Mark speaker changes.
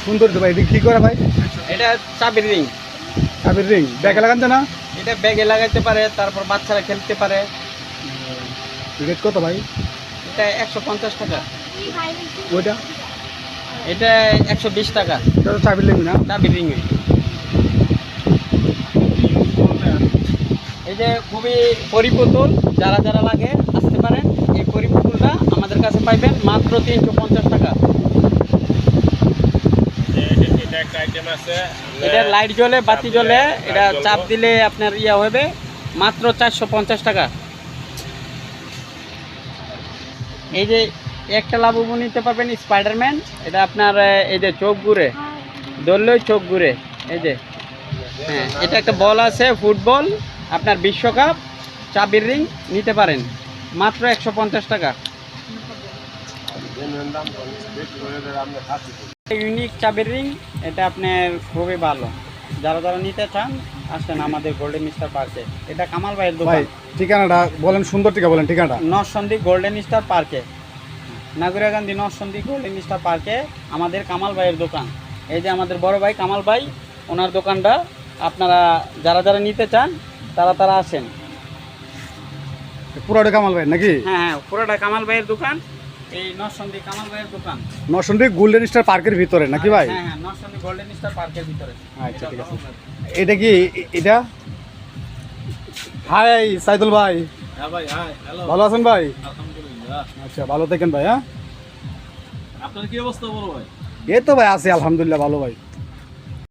Speaker 1: সুন্দর তো ভাই, এটা কি করে ভাই?
Speaker 2: এটা চাবির রিং।
Speaker 1: চাবির রিং ব্যাগে লাগান না?
Speaker 2: এটা ব্যাগে লাগাইতে পারে, তারপর বাচ্চারা খেলতে পারে।
Speaker 1: রেট কত ভাই?
Speaker 2: এটা 150 টাকা।
Speaker 1: ওইটা
Speaker 2: এটা 120 টাকা।
Speaker 1: এটা তো চাবির রিং না?
Speaker 2: চাবির রিং। এই যে খুবই পরিপুতুল, যারা যারা লাগে আসতে পারেন। এই পরিপুতুলটা আমাদের কাছে পাইবেন মাত্র 350 টাকা। এটা লাইট জ্বলে, বাতি জ্বলে, এটা চাপ দিলে আপনার ইয়া হবে, মাত্র 450 টাকা। এই যে একটা লাবুবু নিতে পারবেন স্পাইডারম্যান। এটা আপনার এই যে চোখ ঘুরে, ধরলেই চোখ ঘুরে। এই যে হ্যাঁ, এটা একটা বল আছে ফুটবল, আপনার বিশ্বকাপ। চাবির রিং নিতে পারেন মাত্র 150 টাকা। ইউনিক চাবির রিং, এটা আপনার খুবই ভালো। যারা যারা নিতে চান আসেন আমাদের গোল্ডেন স্টার পার্কে। এটা কামাল ভাইয়ের
Speaker 1: ভাই
Speaker 2: দোকান।
Speaker 1: ঠিকানাটা বলেন, সুন্দর ঠিকা বলেন ঠিকানাটা।
Speaker 2: নরসন্দী গোল্ডেন স্টার পার্কে, নাগুরা গান্ধী নরসন্দী গোল্ডেন স্টার পার্কে আমাদের কামাল ভাইয়ের দোকান। এই যে আমাদের বড় ভাই কামাল ভাই, ওনার দোকানটা। আপনারা যারা যারা নিতে চান তারা তারা আসেন।
Speaker 1: পুরোটা কামাল ভাই নাকি?
Speaker 2: হ্যাঁ হ্যাঁ, পুরোটা কামাল ভাইয়ের দোকান। এই নরসন্দী কামাল ভাইয়ের দোকান।
Speaker 1: নরসিংদী গোল্ডেন স্টার পার্কের ভিতরে নাকি ভাই?
Speaker 2: হ্যাঁ হ্যাঁ, নরসন্দী গোল্ডেন স্টার পার্কের ভিতরে।
Speaker 1: আচ্ছা ঠিক আছে। এটা কি এটা? হাই সাইদুল ভাই,
Speaker 3: হ্যাঁ ভাই, হ্যাঁ, হ্যালো,
Speaker 1: ভালো আছেন ভাই?
Speaker 3: আলহামদুলিল্লাহ।
Speaker 1: আচ্ছা ভালো থাকেন ভাই। হ্যাঁ
Speaker 3: আপনার কি অবস্থা বলো ভাই?
Speaker 1: এই তো ভাই আছি আলহামদুলিল্লাহ ভালো ভাই।